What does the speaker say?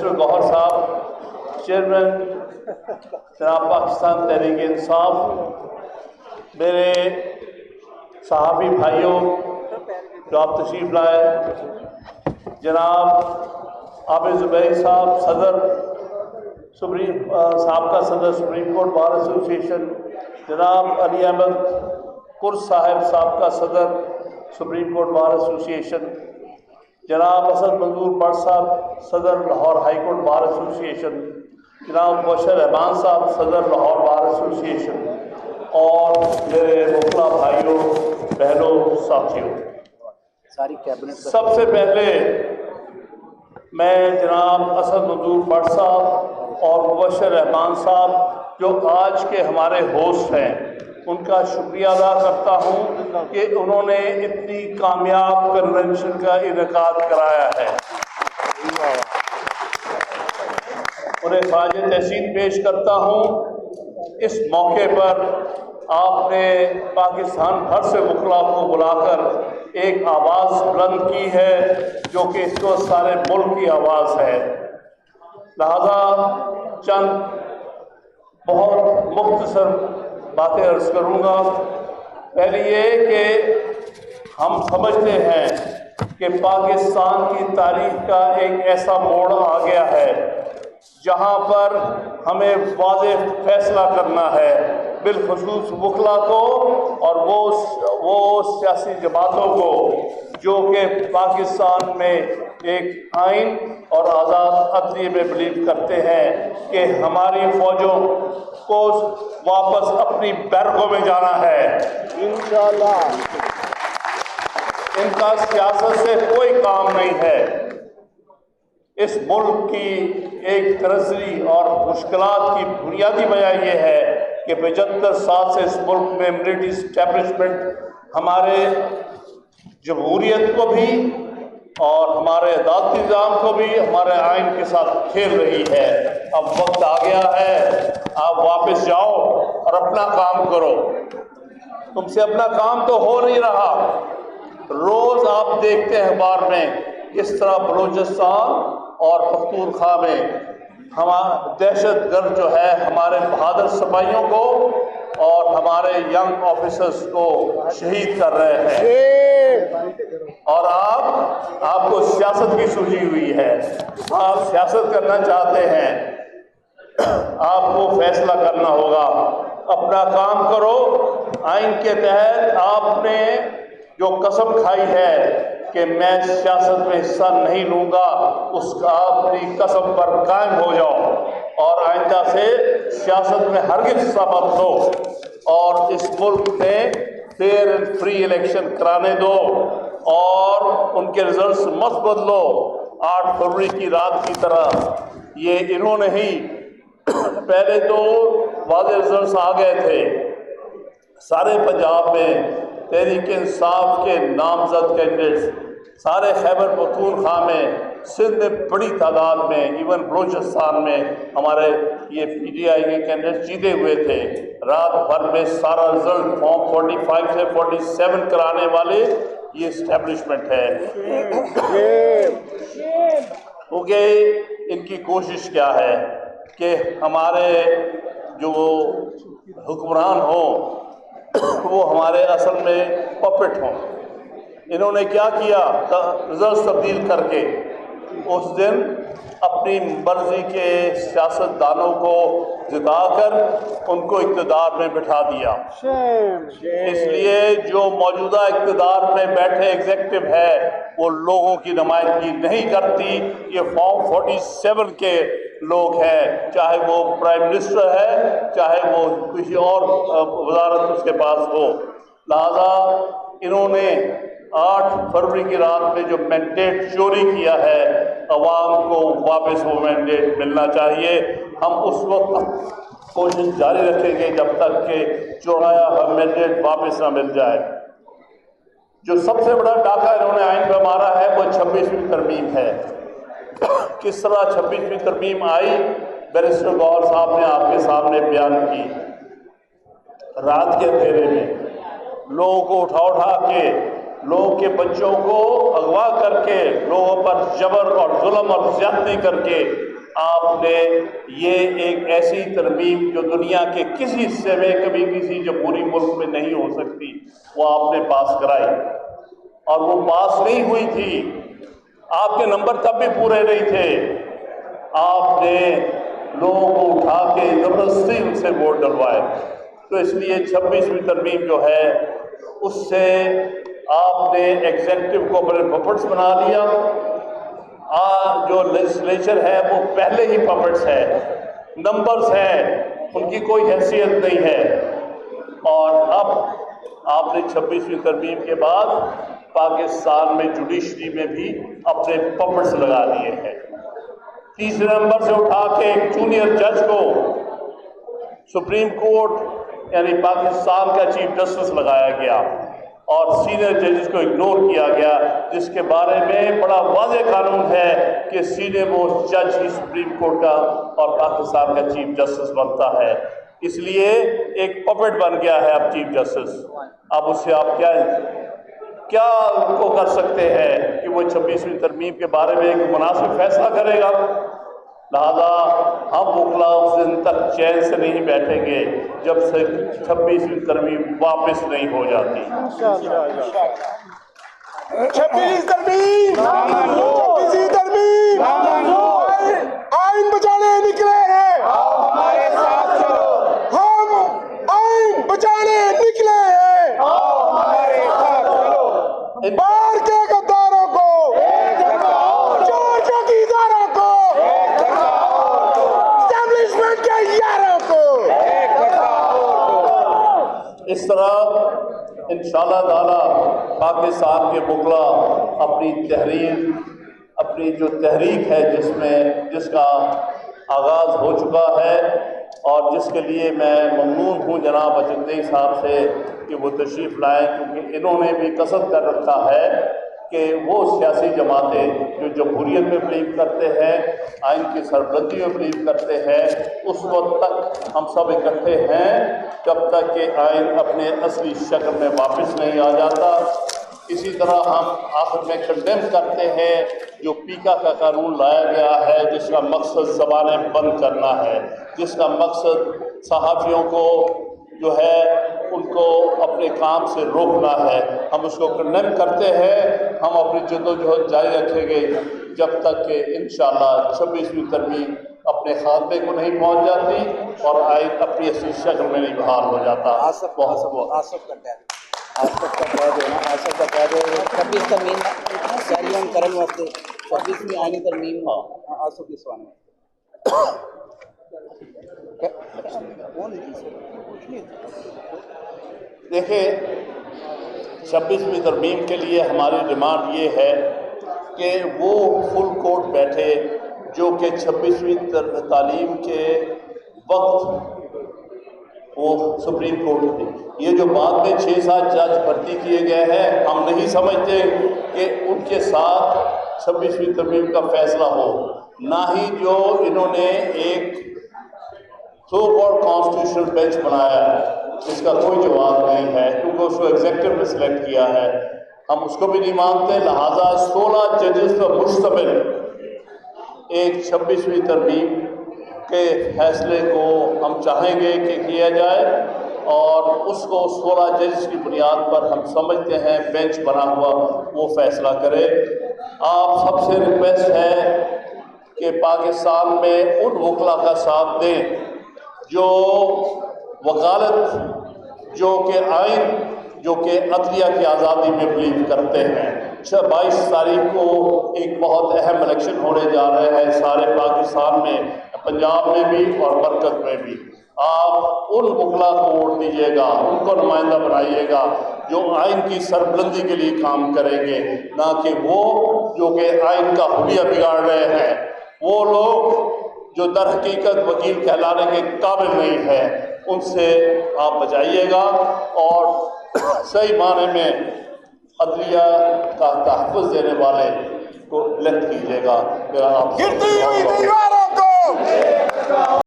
गौहर साहब चेयरमैन जनाब पाकिस्तान तहरीक इंसाफ, मेरे सहाबी भाइयों जो आप तशरीफ़ लाए, जनाब आबिद ज़ुबैरी साहब सदर साबका सदर सुप्रीम कोर्ट बार एसोसिएशन, जनाब अली अहमद कुर्स साहब साबका सदर सुप्रीम कोर्ट बार एसोसिएशन, जनाब असद मंजूर भट्ट साहब सदर Lahore high court bar association, जनाब मुबशर रहमान साहब सदर लाहौर बार एसोसिएशन, और मेरे मुखला भाइयों बहनों साथियों, सारी कैबिनेट सबसे पहले मैं जनाब असद मंजूर भट्ट साहब और मुबशर रहमान साहब जो आज के हमारे होस्ट हैं उनका शुक्रिया अदा करता हूं कि उन्होंने इतनी कामयाब कन्वेंशन का इनेकाद कराया है। उन्हें ख़ाज तहसीन पेश करता हूं। इस मौके पर आपने पाकिस्तान भर से मुखला को बुलाकर एक आवाज़ बुलंद की है जो कि इस वक्त सारे मुल्क की आवाज़ है। लिहाजा चंद बहुत मुख्तसर बातें अर्ज़ करूँगा। पहली ये कि हम समझते हैं कि पाकिस्तान की तारीख का एक ऐसा मोड़ आ गया है जहाँ पर हमें वाज़ेह फैसला करना है, बिलखुसूस वकला को और वो सियासी जमातों को जो कि पाकिस्तान में एक आइन और आज़ाद अदलिये में बिलीव करते हैं कि हमारी फ़ौजों को वापस अपनी बैरकों में जाना है इंशाअल्लाह। इनका सियासत से कोई काम नहीं है। इस मुल्क की एक तरसरी और मुश्किलात की बुनियादी वजह यह है कि 75 साल से इस मुल्क में मिलिट्री इस्टेब्लिशमेंट हमारे जमहूरियत को भी और हमारे अदालती निज़ाम को भी हमारे आइन के साथ खेल रही है। अब वक्त आ गया है, आप वापस जाओ और अपना काम करो। तुमसे अपना काम तो हो नहीं रहा। रोज़ आप देखते हैं अखबार में किस तरह बलूचिस्तान और पख्तूनख्वा में दहशतगर्द जो है हमारे बहादुर सिपाहियों को और हमारे यंग ऑफिसर्स को शहीद कर रहे हैं। और आपको सियासत की सूझी हुई है, आप सियासत करना चाहते हैं, आपको फैसला करना होगा। अपना काम करो। आइन के तहत आपने जो कसम खाई है कि मैं सियासत में हिस्सा नहीं लूँगा, उसका अपनी कसम पर कायम हो जाओ और आइंदा से सियासत में हरगिज़ हिस्सा मत लो और इस मुल्क में फेयर एंड फ्री इलेक्शन कराने दो और उनके रिजल्ट्स मत बदलो 8 फरवरी की रात की तरह। ये इन्होंने ही पहले तो वाज़ेह रिजल्ट्स आ गए थे सारे पंजाब में, तहरीक इंसाफ के नामजद कैंडिडेट्स सारे खैबर पख्तूनख्वा में, सिंध में बड़ी तादाद में, इवन बलूचिस्तान में हमारे ये PTI के कैंडिडेट जीते हुए थे। रात भर में सारा रिजल्ट फॉर्म 45 से 47 कराने वाले ये इस्टेब्लिशमेंट है। क्योंकि इनकी कोशिश क्या है कि हमारे जो हुक्मरान हो वो हमारे असल में पपेट हों। इन्होंने क्या किया, रिजल्ट तब्दील करके उस दिन अपनी मर्जी के सियासतदानों को जिताकर उनको इक़्तिदार में बिठा दिया। इसलिए जो मौजूदा इक़्तिदार में बैठे एग्जेक्टिव है वो लोगों की नुमाइंदगी नहीं करती। ये फॉर्म 47 के लोग हैं, चाहे वो प्राइम मिनिस्टर है, चाहे वो किसी और वजारत उसके पास हो। लिहाजा इन्होंने 8 फरवरी की रात में जो मैंडेट चोरी किया है, अवाम को वापस वो मैंडेट मिलना चाहिए। हम उस वक्त कोशिश जारी रखेंगे जब तक कि चुराया हुआ मैंडेट वापस ना मिल जाए। जो सबसे बड़ा डाका इन्होंने आइन पर मारा है वो 26वीं तरमीम है। किस तरह 26वीं तरमीम आई, बैरिस्टर गौहर साहब ने आपके सामने बयान की। रात के अंधेरे में लोगों को उठा के लोगों के बच्चों को अगवा करके, लोगों पर जबर और जुल्म और ज्यादती करके آپ نے یہ ایک ایسی ترمیم جو دنیا کے کسی حصے میں کبھی کسی جمہوری ملک میں نہیں ہو سکتی وہ آپ نے پاس کرائی، اور وہ پاس نہیں ہوئی تھی، آپ کے نمبر تب بھی پورے نہیں تھے، آپ نے لوگوں کو اٹھا کے زبردستی ان سے ووٹ ڈلوائے۔ تو اس لیے 26ویں ترمیم جو ہے اس سے آپ نے ایگزیکٹو کو اپنے پپٹس بنا لیا، جو لیجسلیچر ہے وہ پہلے ہی پپٹس ہے، نمبرز ہیں، ان کی کوئی حیثیت نہیں ہے، اور اب آپ نے 26ویں ترمیم کے بعد پاکستان میں جوڈیشری میں بھی اپنے پپٹس لگا دیے ہیں۔ تیسرے نمبر سے اٹھا کے ایک جونیئر جج کو سپریم کورٹ یعنی پاکستان کا چیف جسٹس لگایا گیا، اور سینئر ججز کو اگنور کیا گیا، جس کے بارے میں بڑا واضح قانون ہے کہ سینئر موسٹ جج ہی سپریم کورٹ کا اور پاکستان کا چیف جسٹس بنتا ہے۔ اس لیے ایک پپٹ بن گیا ہے اب چیف جسٹس۔ اب اس سے آپ کیا کو کر سکتے ہیں کہ وہ 26ویں ترمیم کے بارے میں ایک مناسب فیصلہ کرے گا؟ لہذا ہم وکلا اس دن تک چین سے نہیں بیٹھیں گے جب سے 26ویں ترمیم واپس نہیں ہو جاتی۔ 26ویں ترمیم آئین بچانے نکلے ہیں، ہمارے ساتھ چلو، ہم آئین بچانے نکلے ہیں، ہمارے ساتھ چلو، باہر کے غداروں کو، چور چوکیداروں کو، اسٹیبلشمنٹ کے یاروں کو، اس طرح انشاءاللہ تعالی پاکستان کے وکلا اپنی جو تحریک ہے جس کا آغاز ہو چکا ہے، اور جس کے لیے میں ممنون ہوں جناب اجنتی صاحب سے کہ وہ تشریف لائیں، کیونکہ انہوں نے بھی قصد کر رکھا ہے کہ وہ سیاسی جماعتیں جو جمہوریت میں بلیو کرتے ہیں، آئین کی سربلندی میں بلیو کرتے ہیں، اس وقت تک ہم سب اکٹھے ہیں جب تک کہ آئین اپنے اصلی شکل میں واپس نہیں آ جاتا۔ اسی طرح ہم آخر میں کنڈیم کرتے ہیں جو پیکا کا قانون لایا گیا ہے، جس کا مقصد زبانیں بند کرنا ہے، جس کا مقصد صحافیوں کو جو ہے ان کو اپنے کام سے روکنا ہے۔ ہم اس کو کنڈیم کرتے ہیں، ہم اپنی جدوجہد جاری رکھیں گے جب تک کہ انشاءاللہ 26ویں ترمیم اپنے خاتمے کو نہیں پہنچ جاتی اور آئین اپنی اصلی شکل میں نہیں بحال ہو جاتا۔ آصف کا قید ہے نا، آصف کا قید ہے 26 ترمیم جاری ہم کرن واسطے 26ویں آئینی ترمیم آصف کی سوال دیکھیں 26ویں ترمیم کے لیے ہماری ڈیمانڈ یہ ہے کہ وہ فل کورٹ بیٹھے جو کہ 26ویں تعلیم کے وقت وہ سپریم کورٹ تھی۔ یہ جو بعد میں 6-7 جج بھرتی کیے گئے ہیں، ہم نہیں سمجھتے کہ ان کے ساتھ 26ویں ترمیم کا فیصلہ ہو، نہ ہی جو انہوں نے ایک سو کالڈ کانسٹیٹیوشنل بینچ بنایا ہے اس کا کوئی جواب نہیں ہے، کیونکہ اس کو ایگزیکٹو نے سلیکٹ کیا ہے، ہم اس کو بھی نہیں مانتے۔ لہٰذا 16 ججز پر مشتمل ایک 26ویں ترمیم کے فیصلے کو ہم چاہیں گے کہ کیا جائے، اور اس کو 16 ججز کی بنیاد پر ہم سمجھتے ہیں بینچ بنا ہوا وہ فیصلہ کرے۔ آپ سب سے ریکویسٹ ہے کہ پاکستان میں ان وکلا کا ساتھ دیں جو وکالت، جو کہ آئین، جو کہ عدلیہ کی آزادی میں بلیو کرتے ہیں۔ 22 تاریخ کو ایک بہت اہم الیکشن ہونے جا رہے ہیں سارے پاکستان میں، پنجاب میں بھی اور مرکز میں بھی۔ آپ ان وکلا کو ووٹ دیجیے گا، ان کو نمائندہ بنائیے گا جو آئین کی سربلندی کے لیے کام کریں گے، نہ کہ وہ جو کہ آئین کا حلیہ بگاڑ رہے ہیں۔ وہ لوگ جو در حقیقت وکیل کہلانے کے قابل نہیں ہیں، ان سے آپ بچائیے گا اور صحیح معنی میں عدلیہ کا تحفظ دینے والے کو الیکٹ کیجیے گا۔ گرتی ہوئی دیواروں کو